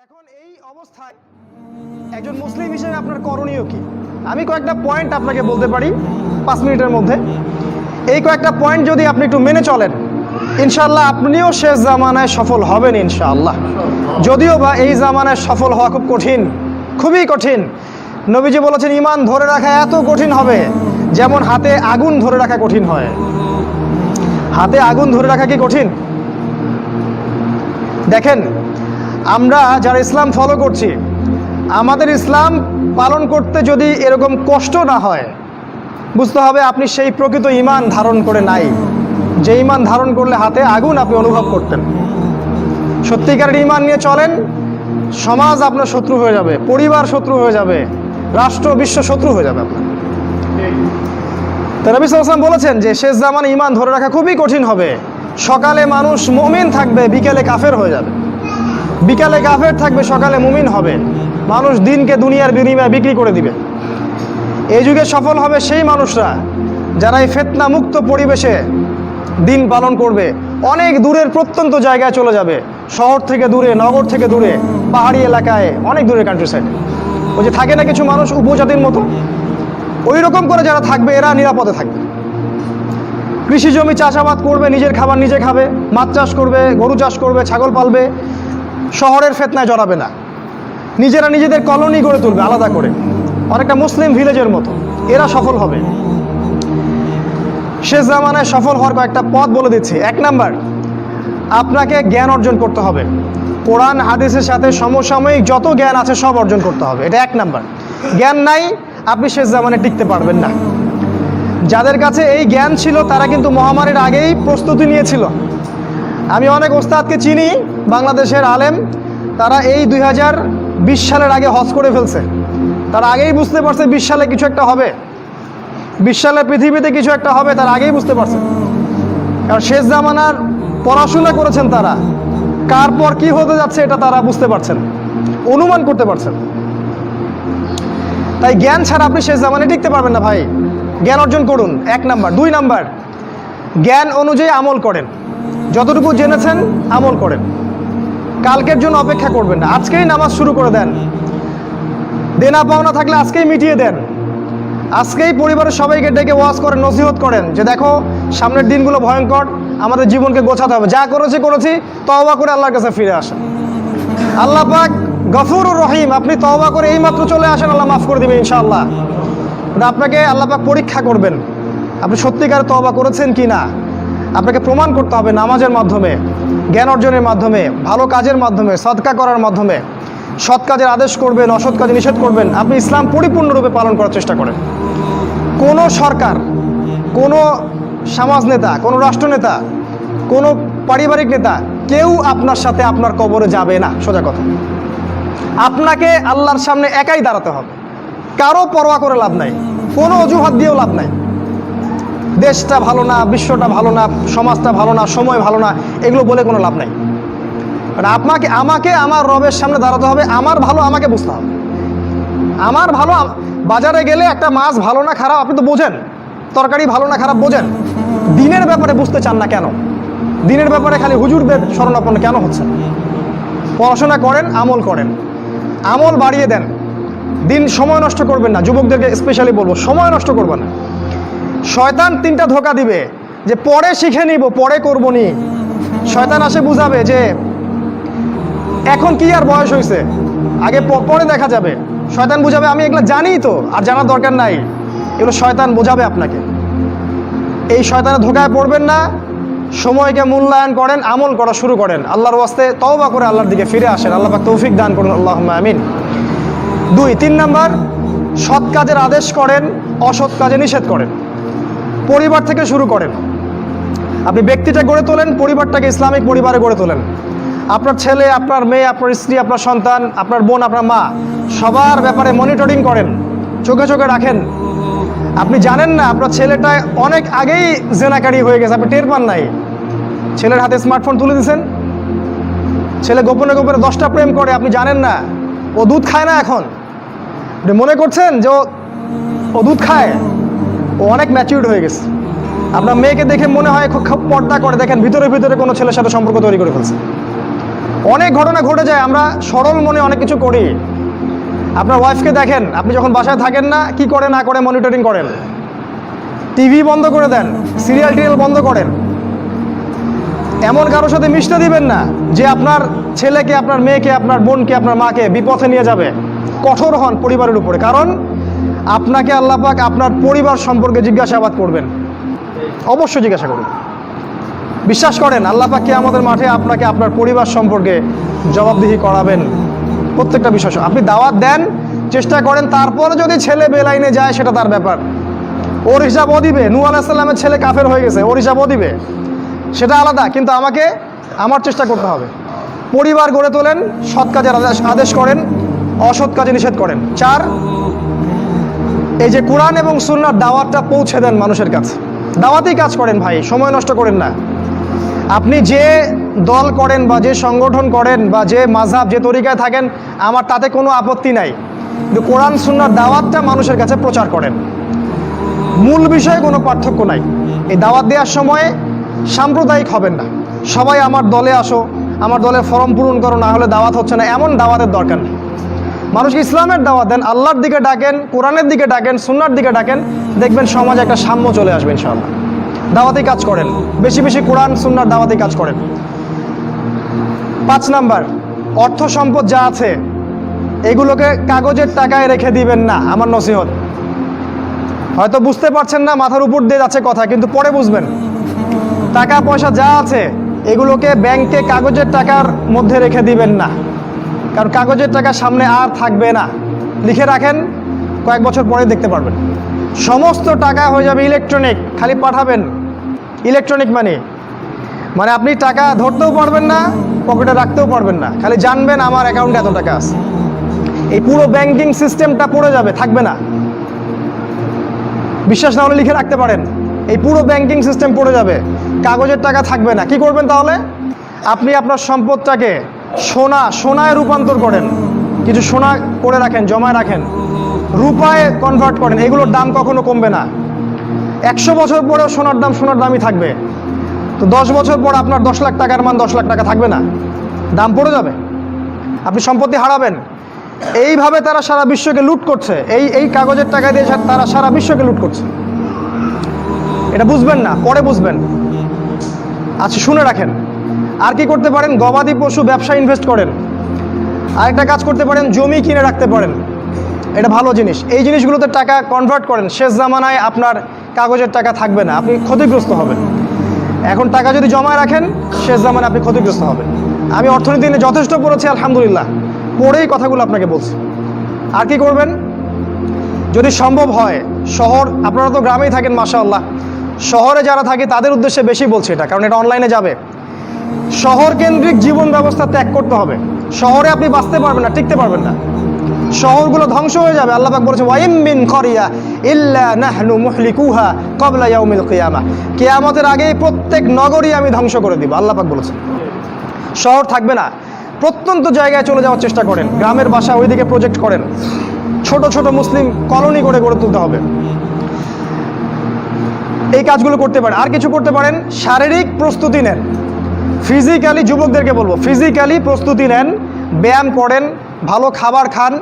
এখন এই অবস্থায় একজন মুসলিম হিসেবে আপনার করণীয় কি? আমি কয়েকটা পয়েন্ট আপনাকে বলতে পারি 5 মিনিটের মধ্যে। এই কয়েকটা পয়েন্ট যদি আপনি একটু মেনে চলেন, ইনশাআল্লাহ আপনিও শেষ জামানায় সফল হবেন ইনশাআল্লাহ। যদিও বা এই জামানায় সফল হওয়া খুব কঠিন, খুবই কঠিন। নবীজি বলেছেন ঈমান ধরে রাখা এত কঠিন হবে যেমন হাতে আগুন ধরে রাখা কঠিন হয়। হাতে আগুন ধরে রাখা কি কঠিন? দেখেন, আমরা যারা ইসলাম ফলো করছি, আমাদের ইসলাম পালন করতে যদি এরকম কষ্ট না হয়, বুঝতে হবে আপনি সেই প্রকৃত ঈমান ধারণ করে নাই, যে ঈমান ধারণ করলে হাতে আগুন আপনি অনুভব করতেন। সত্যিকারের ঈমান নিয়ে চলেন, সমাজ আপনার শত্রু হয়ে যাবে, পরিবার শত্রু হয়ে যাবে, রাষ্ট্র বিশ্ব শত্রু হয়ে যাবে আপনার। তো নবী সাল্লাল্লাহু আলাইহি ওয়াসাল্লাম বলেছেন যে শেষ জামানে ঈমান ধরে রাখা খুবই কঠিন হবে। সকালে মানুষ মুমিন থাকবে, বিকেলে কাফের হয়ে যাবে। বিকালে কাফের থাকবে, সকালে মুমিন হবে। মানুষ দিনকে দুনিয়ার বিনিময়ে বিক্রি করে দিবে। এই যুগে সফল হবে সেই মানুষরা যারা এই ফিতনা মুক্ত পরিবেশে দিন পালন করবে। অনেক দূরের প্রত্যন্ত জায়গায় চলে যাবে, শহর থেকে দূরে, নগর থেকে দূরে, পাহাড়ি এলাকায়, অনেক দূরে, কান্ট্রি সাইডে। ওই যে থাকে না কিছু মানুষ উপজাতির মতো, ওই রকম করে যারা থাকবে এরা নিরাপদে থাকবে। কৃষি জমি চাষাবাদ করবে, নিজের খাবার নিজে খাবে, মাছ চাষ করবে, গরু চাষ করবে, ছাগল পালবে, শহরের ফিতনায় জড়াবে না। নিজেরা নিজেদের কলোনি গড়ে তুলবে আলাদা করে, অনেকটা মুসলিম ভিলেজের মতো। এরা সফল হবে। শেষ জামানায় সফল হওয়ার কয়েকটা পথ বলে দিচ্ছি। 1 নাম্বার, আপনাকে জ্ঞান অর্জন করতে হবে। কোরআন হাদিসের সাথে সমসাময়িক যত জ্ঞান আছে সব অর্জন করতে হবে। এটা 1 নাম্বার। জ্ঞান নাই, আপনি শেষ জামানায় টিকতে পারবেন না। যাদের কাছে এই জ্ঞান ছিল তারা কিন্তু মহামারীর আগেই প্রস্তুতি নিয়েছিল। আমি অনেক ওস্তাদকে চিনি, বাংলাদেশের আলেম, তারা এই 2020 সালের আগে হজ করে ফেলছে। তারা আগেই বুঝতে পারছে 20 সালে কিছু একটা হবে, 20 সালে পৃথিবীতে কিছু একটা হবে, তারা আগেই বুঝতে পারছে। কারণ শেষ জামানার পড়াশোনা করেছেন তারা, কার পর কি হতে যাচ্ছে এটা তারা বুঝতে পারছেন, অনুমান করতে পারছেন। তাই জ্ঞান ছাড়া আপনি শেষ জামানায় টিকতে পারবেন না ভাই। জ্ঞান অর্জন করুন, 1 নাম্বার। 2 নাম্বার, জ্ঞান অনুযায়ী আমল করেন। যতটুকু জেনেছেন আমল করেন। কালকের জন্য অপেক্ষা করবেন না, আজকেই নামাজ শুরু করে দেন। দেনা পাওনা থাকলে আজকেই মিটিয়ে দেন। আজকেই পরিবারের সবাইকে ডেকে ওয়াজ করেন, নসিহত করেন যে দেখো সামনের দিনগুলো ভয়ঙ্কর, আমাদের জীবনকে গোছাতে হবে। যা করেছি তওবা করে আল্লাহর কাছে ফিরে আসেন। আল্লাহ পাক গফুরুর রহিম, আপনি তওবা করে এইমাত্র চলে আসেন, আল্লাহ মাফ করে দেবে ইনশাআল্লাহ। আপনাকে আল্লাহ পাক পরীক্ষা করবেন আপনি সত্যিকার তওবা করেছেন কি না। আপনাকে প্রমাণ করতে হবে নামাজের মাধ্যমে, জ্ঞান অর্জনের মাধ্যমে, ভালো কাজের মাধ্যমে, সদকা করার মাধ্যমে। সৎ কাজের আদেশ করবেন, অসৎ কাজে নিষেধ করবেন। আপনি ইসলাম পরিপূর্ণরূপে পালন করার চেষ্টা করেন। কোনো সরকার, কোনো সমাজ নেতা, কোনো রাষ্ট্রনেতা, কোনো পারিবারিক নেতা, কেউ আপনার সাথে আপনার কবরে যাবে না। সোজা কথা, আপনাকে আল্লাহর সামনে একাই দাঁড়াতে হবে। কারো পরোয়া করে লাভ নাই, কোনো অজুহাত দিয়েও লাভ নাই। দেশটা ভালো না, বিশ্বটা ভালো না, সমাজটা ভালো না, সময় ভালো না, এগুলো বলে কোনো লাভ নাই। আমাকে আমার রবের সামনে দাঁড়াতে হবে। আমার ভালো আমাকে বুঝতে হবে। আমার ভালো, বাজারে গেলে একটা মাছ ভালো না খারাপ আপনি তো বোঝেন, তরকারি ভালো না খারাপ বোঝেন। দিনের ব্যাপারে বুঝতে চান না কেন? দিনের ব্যাপারে খালি হুজুরদের শরণাপন্ন কেন হচ্ছেন? পড়াশোনা করেন, আমল করেন, আমল বাড়িয়ে দেন। দিন সময় নষ্ট করবেন না। যুবকদেরকে স্পেশালি বলবো, সময় নষ্ট করবেন না। শয়তান 3টা ধোঁকা দিবে যে পরে শিখে নিব, পরে করবো নি। শয়তান আসে বুঝাবে যে এখন কি আর বয়স হয়েছে, আগে পরে দেখা যাবে। শয়তান বুঝাবে আমি এগুলো জানি তো, আর জানার দরকার নাই। এগুলো শয়তান বোঝাবে আপনাকে। এই শয়তানের ধোঁকায় পড়বেন না। সময়কে মূল্যায়ন করেন, আমল করা শুরু করেন, আল্লাহর ওয়াস্তে তওবা করে আল্লাহর দিকে ফিরে আসেন। আল্লাহ পাক তৌফিক দান করুন, আল্লাহুম্মা আমিন। 3 নাম্বার, সৎ কাজের আদেশ করেন, অসৎ কাজে নিষেধ করেন। পরিবার থেকে শুরু করেন। আপনি ব্যক্তিটা গড়ে তোলেন, পরিবারটাকে ইসলামিক পরিবারে গড়ে তোলেন। আপনার ছেলে, আপনার মেয়ে, আপনার স্ত্রী, আপনার সন্তান, আপনার বোন, আপনার মা, সবার ব্যাপারে মনিটরিং করেন, চোখে চোখে রাখেন। আপনি জানেন না আপনার ছেলেটা অনেক আগেই জেনাকারী হয়ে গেছে, আপনি টের পান নাই। ছেলের হাতে স্মার্টফোন তুলে দিয়েছেন, ছেলে গোপনে গোপনে 10টা প্রেম করে, আপনি জানেন না। ও দুধ খায় না এখন, আপনি মনে করছেন যে ও দুধ খায়। ও অনেক ম্যাচিউরড হয়ে গেছে। আপনার মেয়েকে দেখে মনে হয় খুব পর্দা করে, দেখেন ভিতরে ভিতরে কোনো ছেলের সাথে সম্পর্ক তৈরি করে ফেলছে। অনেক ঘটনা ঘটে যায়, আমরা সরল মনে অনেক কিছু করি। আপনার ওয়াইফকে দেখেন, আপনি যখন বাসায় থাকেন না কি করে না করে মনিটরিং করেন, টিভি বন্ধ করে দেন, সিরিয়াল টিরিয়াল বন্ধ করেন। এমন কারোর সাথে মিশতে দিবেন না যে আপনার ছেলেকে, আপনার মেয়েকে, আপনার বোনকে, আপনার মাকে বিপথে নিয়ে যাবে। কঠোর হন পরিবারের উপরে, কারণ আপনাকে আল্লাহ পাক আপনার পরিবার সম্পর্কে জিজ্ঞাসাবাদ করবেন, অবশ্যই জিজ্ঞাসা করবেন। বিশ্বাস করেন আল্লাহ পাক কিয়ামতের মাঠে আপনাকে আপনার পরিবার সম্পর্কে জবাবদিহি করাবেন। প্রত্যেকটা বিষয় আপনি দাওয়াত দেন, চেষ্টা করেন, তারপরে যদি ছেলে বেলাইনে যায় সেটা তার ব্যাপার, ওর হিসাব ও দিবে। নূহ আলাইহিস সালামের ছেলে কাফের হয়ে গেছে, ওর হিসাব ও দিবে, সেটা আলাদা। কিন্তু আমাকে আমার চেষ্টা করতে হবে। পরিবার গড়ে তোলেন, সৎ কাজের আদেশ করেন, অসৎ কাজে নিষেধ করেন। 4, এই যে কোরআন এবং সুন্নাহর দাওয়াতটা পৌঁছে দেন মানুষের কাছে। দাওয়াতেই কাজ করেন ভাই, সময় নষ্ট করেন না। আপনি যে দল করেন বা যে সংগঠন করেন বা যে মাযহাব, যে তরিকায় থাকেন, আমার তাতে কোনো আপত্তি নাই, কিন্তু কোরআন সুন্নাহর দাওয়াতটা মানুষের কাছে প্রচার করেন। মূল বিষয়ে কোনো পার্থক্য নাই। এই দাওয়াত দেওয়ার সময় সাম্প্রদায়িক হবেন না, সবাই আমার দলে আসো, আমার দলের ফর্ম পূরণ করো, না হলে দাওয়াত হচ্ছে না, এমন দাওয়াতের দরকার নেই। মানুষকে ইসলামের দাওয়াত দেন, আল্লাহর দিকে ডাকেন, কোরআনের দিকে ডাকেন, সুন্নাহর দিকে ডাকেন, দেখবেন সমাজে একটা সাম্য চলে আসবে ইনশাআল্লাহ। দাওয়াতেই কাজ করেন, বেশি বেশি কোরআন সুন্নাহর দাওয়াতেই কাজ করেন। 5 নাম্বার, অর্থ সম্পদ যা আছে এগুলোকে কাগজের টাকায় রেখে দিবেন না, আমার নসিহত। হয়তো বুঝতে পারছেন না, মাথার উপর দিয়ে যাচ্ছে কথা, কিন্তু পরে বুঝবেন। টাকা পয়সা যা আছে এগুলোকে ব্যাংকে কাগজের টাকার মধ্যে রেখে দিবেন না, কারণ কাগজের টাকা সামনে আর থাকবে না। লিখে রাখেন, কয়েক বছর পরে দেখতে পারবেন সমস্ত টাকা হয়ে যাবে ইলেকট্রনিক। খালি পাঠাবেন, ইলেকট্রনিক মানে আপনি টাকা ধরতেও পারবেন না, পকেটে রাখতেও পারবেন না, খালি জানবেন আমার অ্যাকাউন্টে এত টাকা আছে। এই পুরো ব্যাংকিং সিস্টেমটা পড়ে যাবে, থাকবে না। বিশ্বাস না হলে লিখে রাখতে পারেন, এই পুরো ব্যাংকিং সিস্টেম পড়ে যাবে, কাগজের টাকা থাকবে না। কি করবেন তাহলে? আপনি আপনার সম্পদটাকে সোনায় রূপান্তর করেন, কিছু সোনা করে রাখেন, জমায় রাখেন, রূপায় কনভার্ট করেন। এগুলোর দাম কখনো কমবে না। 100 বছর পরেও সোনার দামই থাকবে। তো 10 বছর পর আপনার 10 লাখ টাকার মান 10 লাখ টাকা থাকবে না, দাম পড়ে যাবে, আপনি সম্পত্তি হারাবেন। এইভাবে তারা সারা বিশ্বকে লুট করছে, এই কাগজের টাকা দিয়ে তারা সারা বিশ্বকে লুট করছে। এটা বুঝবেন না, পরে বুঝবেন। আচ্ছা, শুনে রাখেন। আর কি করতে পারেন? গবাদি পশু ব্যবসা ইনভেস্ট করেন। আরেকটা কাজ করতে পারেন, জমি কিনে রাখতে পারেন, এটা ভালো জিনিস। এই জিনিসগুলোতে টাকা কনভার্ট করেন। শেষ জামানায় আপনার কাগজের টাকা থাকবে না, আপনি ক্ষতিগ্রস্ত হবেন। এখন টাকা যদি জমায় রাখেন, শেষ জামানায় আপনি ক্ষতিগ্রস্ত হবেন। আমি অর্থনীতি নিয়ে যথেষ্ট পড়েছি আলহামদুলিল্লাহ, পড়েই কথাগুলো আপনাকে বলছি। আর কি করবেন? যদি সম্ভব হয়, শহর, আপনারা তো গ্রামেই থাকেন মাশাআল্লাহ, শহরে যারা থাকে তাদের উদ্দেশ্যে বেশি বলছি এটা, কারণ এটা অনলাইনে যাবে। শহর কেন্দ্রিক জীবন ব্যবস্থা ত্যাগ করতে হবে। শহরে আপনি বাঁচতে পারবেন না, টিকতে পারবেন না, শহরগুলো ধ্বংস হয়ে যাবে। আল্লাহ পাক বলেছে, ওয়াইম মিন ক্বরিয়া ইল্লা নাহনু মুহলিকুহা ক্বাবলা ইয়াউমিল কিয়ামা, কিয়ামতের আগেই প্রত্যেক নগরী আমি ধ্বংস করে দিব, আল্লাহ পাক বলেছে। শহর থাকবে না, প্রত্যন্ত জায়গায় চলে যাওয়ার চেষ্টা করেন, গ্রামের বাসা ওইদিকে প্রজেক্ট করেন, ছোট ছোট মুসলিম কলোনি করে গড়ে তুলতে হবে। এই কাজগুলো করতে পারেন। আর কিছু করতে পারেন, শারীরিক প্রস্তুতি নেন, ফিজিক্যালি, যুবকদেরকে বলবো, ফিজিক্যালি প্রস্তুতি নেন, ব্যায়াম করেন, ভালো খাবার খান,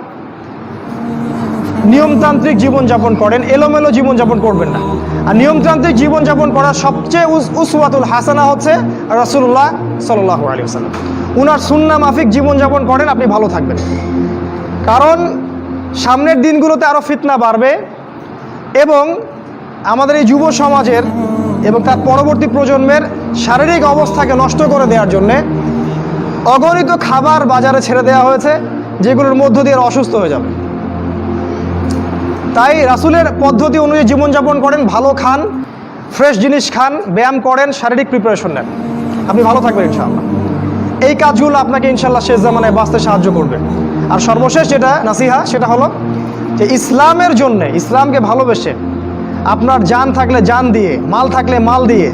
নিয়মতান্ত্রিক জীবনযাপন করেন, এলোমেলো জীবনযাপন করবেন না। আর নিয়মতান্ত্রিক জীবনযাপন করার সবচেয়ে উসওয়াতুল হাসানা হচ্ছে রাসূলুল্লাহ সাল্লাল্লাহু আলাইহি ওয়াসাল্লাম। উনার সুন্নাহ মাফিক জীবনযাপন করেন, আপনি ভালো থাকবেন। কারণ সামনের দিনগুলোতে আরও ফিতনা বাড়বে এবং আমাদের এই যুব সমাজের এবং তার পরবর্তী প্রজন্মের শারীরিক অবস্থাকে নষ্ট করে দেওয়ার জন্যে অগণিত খাবার বাজারে ছেড়ে দেওয়া হয়েছে, যেগুলোর মধ্য দিয়ে অসুস্থ হয়ে যাবে। তাই রাসূলের পদ্ধতি অনুযায়ী জীবনযাপন করেন, ভালো খান, ফ্রেশ জিনিস খান, ব্যায়াম করেন, শারীরিক প্রিপারেশন নেন, আপনি ভালো থাকবেন ইনশাআল্লাহ। এই কাজগুলো আপনাকে ইনশাআল্লাহ শেষ জামানায় বাঁচতে সাহায্য করবে। আর সর্বশেষ যেটা নাসিহা, সেটা হলো যে ইসলামের জন্যে, ইসলামকে ভালোবেসে, আপনার জান থাকলে জান দিয়ে, মাল থাকলে মাল দিয়ে